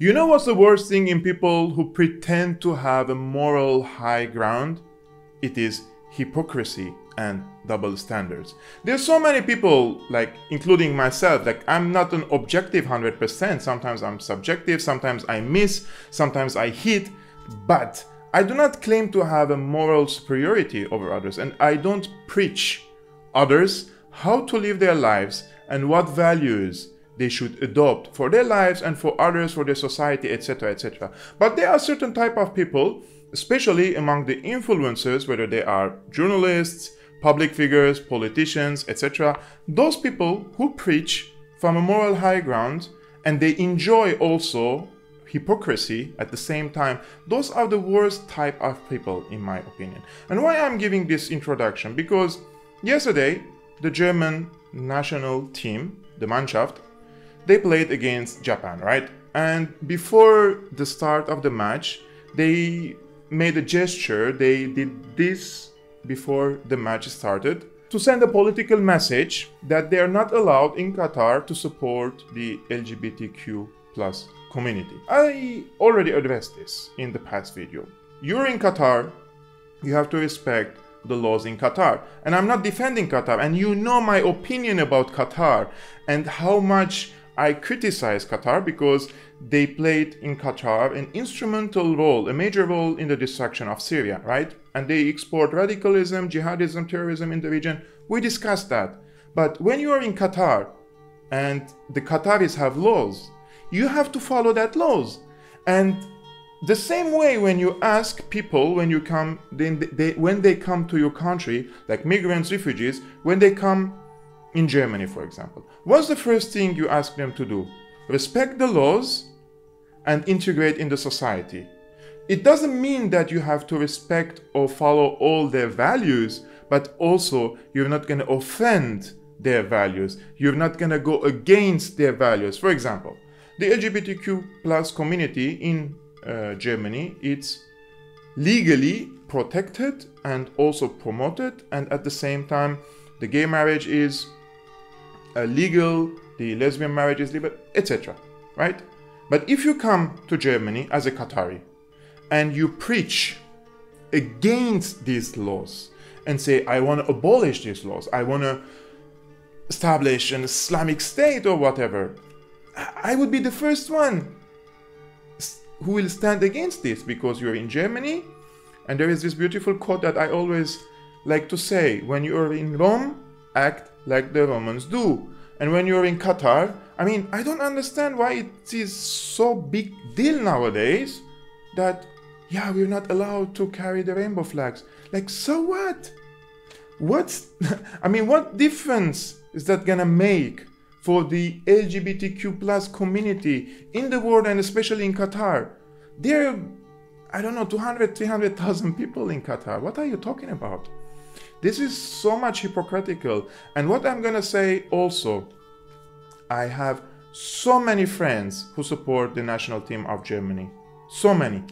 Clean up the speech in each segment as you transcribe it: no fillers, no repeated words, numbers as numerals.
You know what's the worst thing in people who pretend to have a moral high ground? It is hypocrisy and double standards. There's so many people, like including myself, like I'm not an objective 100%. Sometimes I'm subjective, sometimes I miss, sometimes I hit, but I do not claim to have a moral superiority over others, and I don't preach others how to live their lives and what values they should adopt for their lives and for others, for their society, etc., etc. But there are certain type of people, especially among the influencers, whether they are journalists, public figures, politicians, etc. Those people who preach from a moral high ground and they enjoy also hypocrisy at the same time. Those are the worst type of people, in my opinion. And why I'm giving this introduction? Because yesterday, the German national team, the Mannschaft, they played against Japan, right? And before the start of the match, they made a gesture. They did this before the match started to send a political message that they are not allowed in Qatar to support the LGBTQ plus community. I already addressed this in the past video. You're in Qatar, you have to respect the laws in Qatar. And I'm not defending Qatar, and you know my opinion about Qatar and how much I criticize Qatar because they played in Qatar an instrumental role, a major role in the destruction of Syria, right? And they export radicalism, jihadism, terrorism in the region. We discussed that. But when you are in Qatar and the Qataris have laws, you have to follow that laws. And the same way when you ask people when you come, when they come to your country, like migrants, refugees, when they come in Germany, for example, what's the first thing you ask them to do? Respect the laws and integrate in the society. It doesn't mean that you have to respect or follow all their values, but also you're not going to offend their values. You're not going to go against their values. For example, the LGBTQ plus community in Germany, it's legally protected and also promoted, and at the same time, the gay marriage is legal, the lesbian marriage is legal, etc. Right? But if you come to Germany as a Qatari and you preach against these laws and say, I want to abolish these laws, I want to establish an Islamic state or whatever, I would be the first one who will stand against this, because you're in Germany and there is this beautiful quote that I always like to say: when you are in Rome, act like the Romans do. And when you're in Qatar, I mean, I don't understand why it is so big deal nowadays that, yeah, we're not allowed to carry the rainbow flags. Like, so what? I mean, what difference is that gonna make for the LGBTQ plus community in the world, and especially in Qatar? There are, I don't know, 200, 300,000 people in Qatar. What are you talking about? This is so much hypocritical. And what I'm gonna say also, I have so many friends who support the national team of Germany. So many.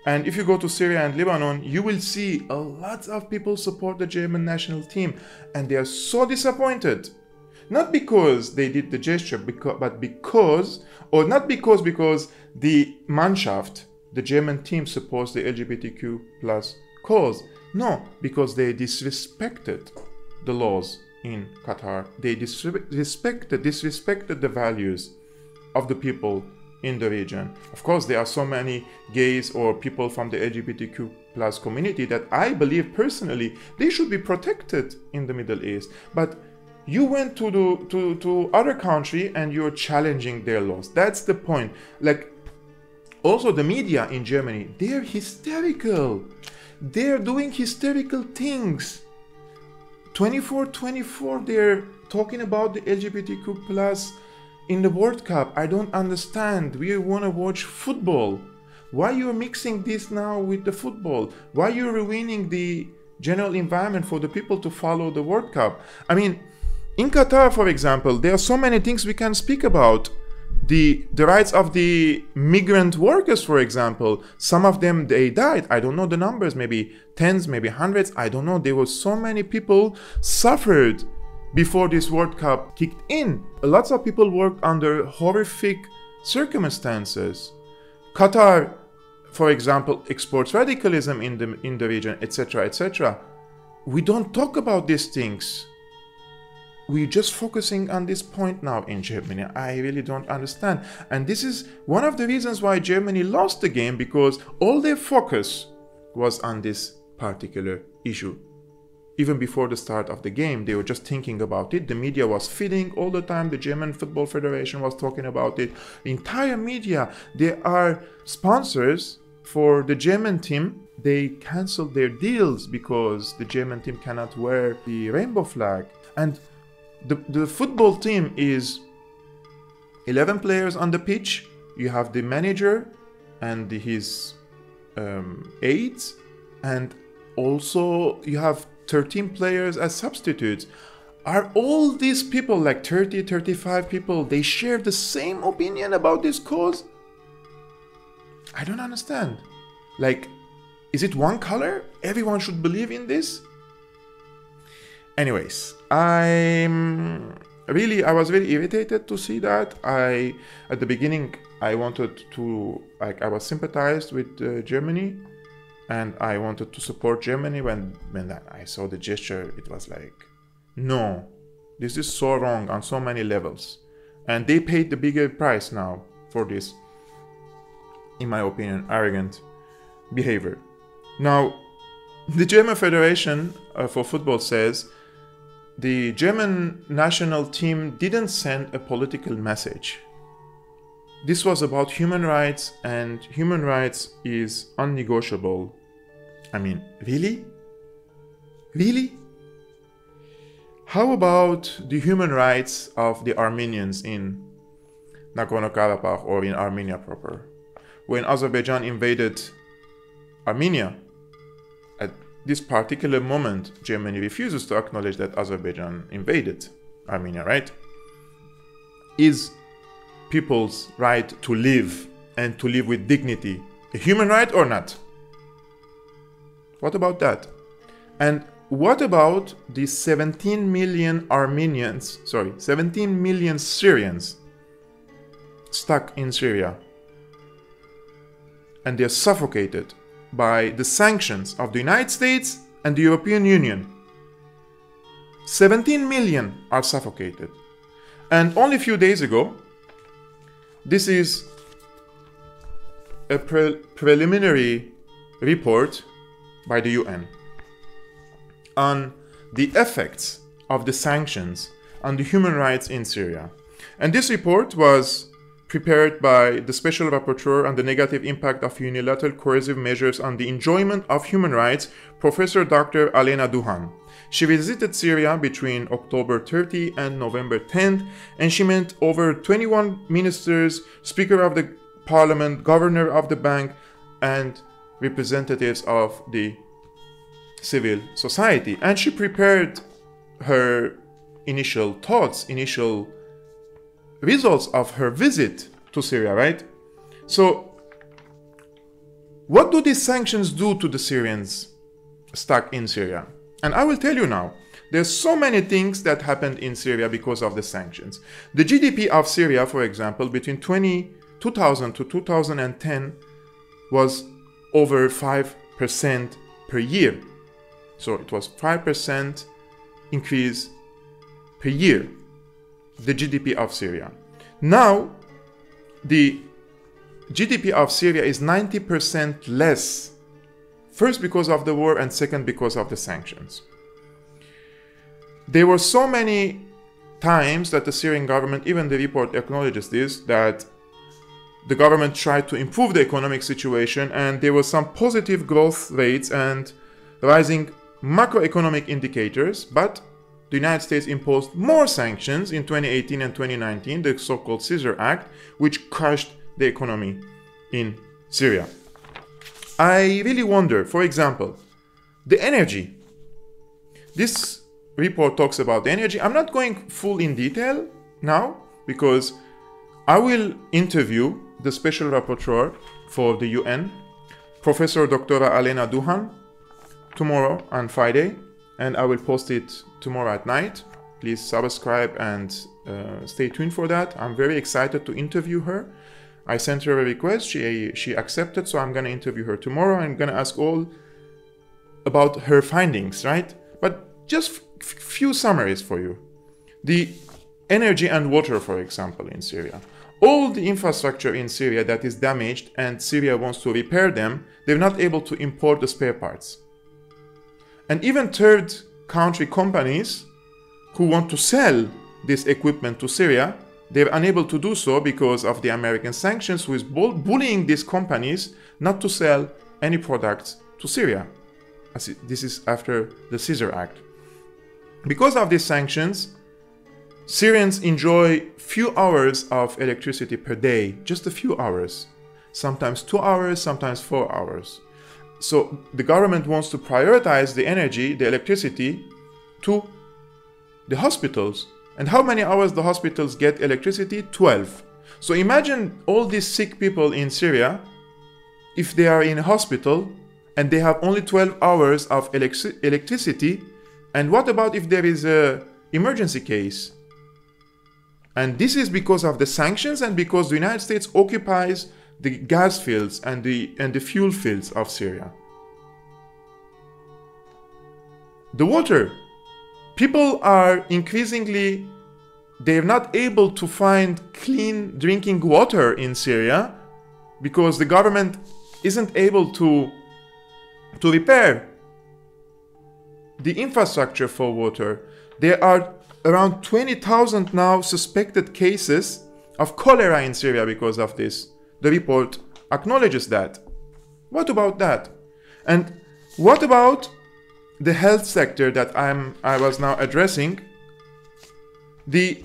And if you go to Syria and Lebanon, you will see a lot of people support the German national team. And they are so disappointed. Not because they did the gesture, but because the Mannschaft, the German team, supports the LGBTQ plus cause. No, because they disrespected the laws in Qatar. They disrespected the values of the people in the region. Of course, there are so many gays or people from the LGBTQ plus community that I believe personally they should be protected in the Middle East. But you went to other country and you're challenging their laws. That's the point. Like, also the media in Germany, they're hysterical. They're doing hysterical things. 24/24, they're talking about the LGBTQ plus in the World Cup. I don't understand. We want to watch football. Why you're mixing this now with the football? Why you're ruining the general environment for the people to follow the World Cup? I mean, in Qatar, for example, there are so many things we can speak about. The rights of the migrant workers, for example, some of them, they died. I don't know the numbers, maybe tens, maybe hundreds. I don't know. There were so many people suffered before this World Cup kicked in. Lots of people worked under horrific circumstances. Qatar, for example, exports radicalism in the region, etc., etc. We don't talk about these things. We're just focusing on this point now in Germany. I really don't understand. And this is one of the reasons why Germany lost the game, because all their focus was on this particular issue. Even before the start of the game, they were just thinking about it. The media was feeding all the time. The German Football Federation was talking about it. The entire media, they are sponsors for the German team. They canceled their deals because the German team cannot wear the rainbow flag. And the football team is 11 players on the pitch. You have the manager and his aides, and also you have 13 players as substitutes. Are all these people, like 30, 35 people, they share the same opinion about this cause? I don't understand. Like, is it one color? Everyone should believe in this? Anyways, I was very irritated to see that. At the beginning, I wanted to, I was sympathized with Germany, and I wanted to support Germany. When I saw the gesture, it was like, no, this is so wrong on so many levels. And they paid the bigger price now for this, in my opinion, arrogant behavior. Now, the German Federation for Football says the German national team didn't send a political message. This was about human rights, and human rights is unnegotiable. I mean, really? Really? How about the human rights of the Armenians in Nagorno-Karabakh or in Armenia proper? When Azerbaijan invaded Armenia, at this particular moment, Germany refuses to acknowledge that Azerbaijan invaded Armenia, right? Is people's right to live and to live with dignity a human right or not? What about that? And what about the 17 million 17 million Syrians stuck in Syria? And they're suffocated by the sanctions of the United States and the European Union. 17 million are suffocated. And only a few days ago, this is a preliminary report by the UN on the effects of the sanctions on the human rights in Syria. And this report was prepared by the Special Rapporteur on the Negative Impact of Unilateral Coercive Measures on the Enjoyment of Human Rights, Professor Dr. Alena Duhan. She visited Syria between October 30 and November 10th, and she met over 21 ministers, Speaker of the Parliament, Governor of the Bank, and representatives of the civil society. And she prepared her initial thoughts, initial results of her visit to Syria, right? So, what do these sanctions do to the Syrians stuck in Syria? And I will tell you now, there's so many things that happened in Syria because of the sanctions. The GDP of Syria, for example, between 2000 to 2010 was over 5% per year. So it was 5% increase per year, the GDP of Syria. Now, the GDP of Syria is 90% less. First because of the war, and second because of the sanctions. There were so many times that the Syrian government, even the report acknowledges this, that the government tried to improve the economic situation, and there were some positive growth rates and rising macroeconomic indicators, but the United States imposed more sanctions in 2018 and 2019, the so-called Scissor Act, which crushed the economy in Syria. I really wonder, for example, the energy. This report talks about the energy. I'm not going full in detail now because I will interview the Special Rapporteur for the UN, Professor Dr. Alena Duhan, tomorrow on Friday, and I will post it tomorrow at night. Please subscribe and stay tuned for that. I'm very excited to interview her. I sent her a request. She accepted, so I'm going to interview her tomorrow. I'm going to ask all about her findings, right? But just few summaries for you. The energy and water, for example, in Syria. All the infrastructure in Syria that is damaged and Syria wants to repair them, they're not able to import the spare parts. And even third country companies who want to sell this equipment to Syria, they're unable to do so because of the American sanctions, who is bullying these companies not to sell any products to Syria. This is after the Caesar Act. Because of these sanctions, Syrians enjoy few hours of electricity per day, just a few hours, sometimes 2 hours, sometimes 4 hours. So the government wants to prioritize the energy, the electricity, to the hospitals. And how many hours the hospitals get electricity? 12. So imagine all these sick people in Syria, if they are in a hospital and they have only 12 hours of electricity. And what about if there is an emergency case? And this is because of the sanctions and because the United States occupies the gas fields and the fuel fields of Syria. The water. People are increasingly, they're not able to find clean drinking water in Syria because the government isn't able to repair the infrastructure for water. There are around 20,000 now suspected cases of cholera in Syria because of this. The report acknowledges that. What about that? And what about the health sector that I was now addressing? The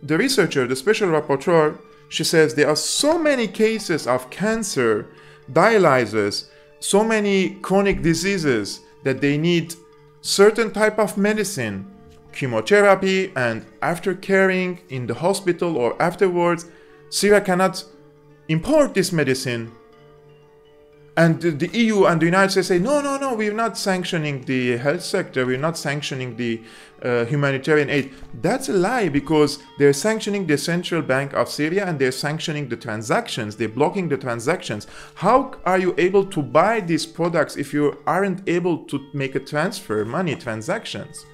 researcher, the special rapporteur, she says there are so many cases of cancer, dialysis, so many chronic diseases that they need certain type of medicine, chemotherapy, and after caring in the hospital or afterwards, Syria cannot import this medicine. And the EU and the United States say, no, we're not sanctioning the health sector, we're not sanctioning the humanitarian aid. That's a lie, because they're sanctioning the central bank of Syria and they're sanctioning the transactions, they're blocking the transactions. How are you able to buy these products if you aren't able to make a transfer, money transactions?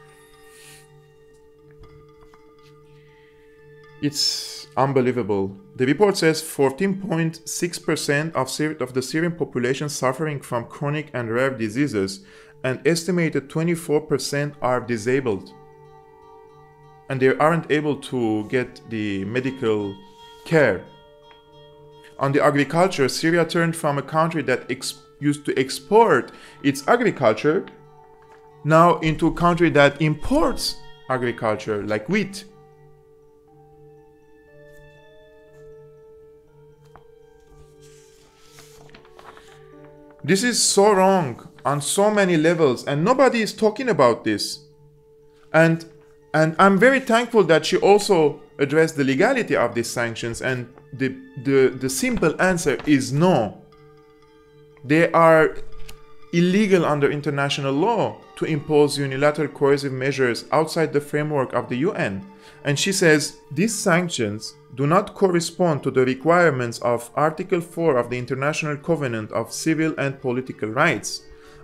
It's unbelievable. The report says 14.6% of the Syrian population suffering from chronic and rare diseases, and estimated 24% are disabled. And they aren't able to get the medical care. On the agriculture, Syria turned from a country that used to export its agriculture now into a country that imports agriculture, like wheat. This is so wrong on so many levels, and nobody is talking about this. And I'm very thankful that she also addressed the legality of these sanctions, and the simple answer is no. They are illegal under international law to impose unilateral coercive measures outside the framework of the UN. And she says these sanctions do not correspond to the requirements of Article 4 of the International Covenant of Civil and Political Rights.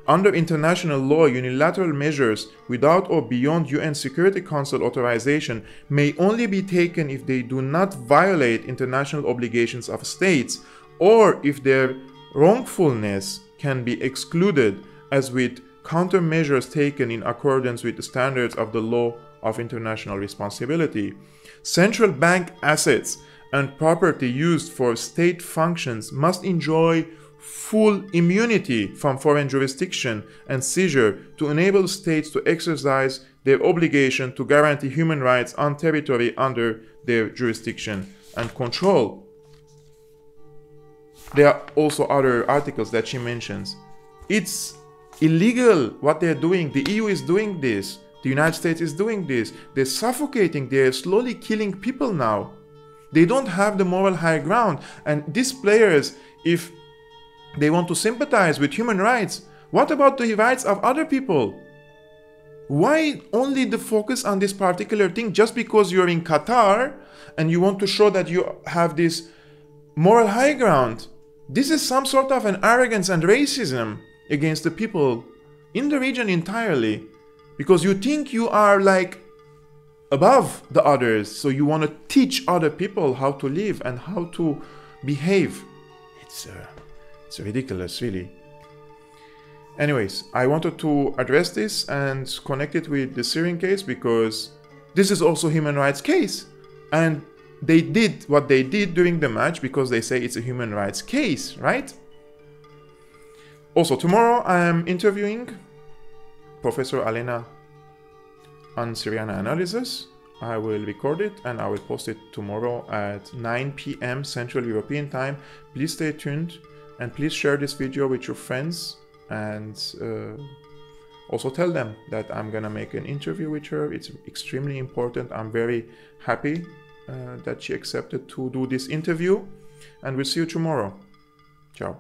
Under international law, unilateral measures without or beyond UN Security Council authorization may only be taken if they do not violate international obligations of states, or if their wrongfulness can be excluded, as with countermeasures taken in accordance with the standards of the law of international responsibility. Central bank assets and property used for state functions must enjoy full immunity from foreign jurisdiction and seizure to enable states to exercise their obligation to guarantee human rights on territory under their jurisdiction and control. There are also other articles that she mentions. It's illegal what they're doing. The EU is doing this. The United States is doing this. They're suffocating. They're slowly killing people now. They don't have the moral high ground. And these players, if they want to sympathize with human rights, what about the rights of other people? Why only the focus on this particular thing just because you're in Qatar and you want to show that you have this moral high ground. This is some sort of an arrogance and racism against the people in the region entirely, because you think you are like above the others, so you want to teach other people how to live and how to behave. It's ridiculous, really. Anyways, I wanted to address this and connect it with the Syrian case, because this is also a human rights case, and they did what they did during the match because they say it's a human rights case, right? Also, tomorrow I am interviewing Professor Alena on Syriana analysis. I will record it and I will post it tomorrow at 9 p.m. Central European time. Please stay tuned and please share this video with your friends, and also tell them that I'm gonna make an interview with her. It's extremely important. I'm very happy that she accepted to do this interview, and we'll see you tomorrow. Ciao.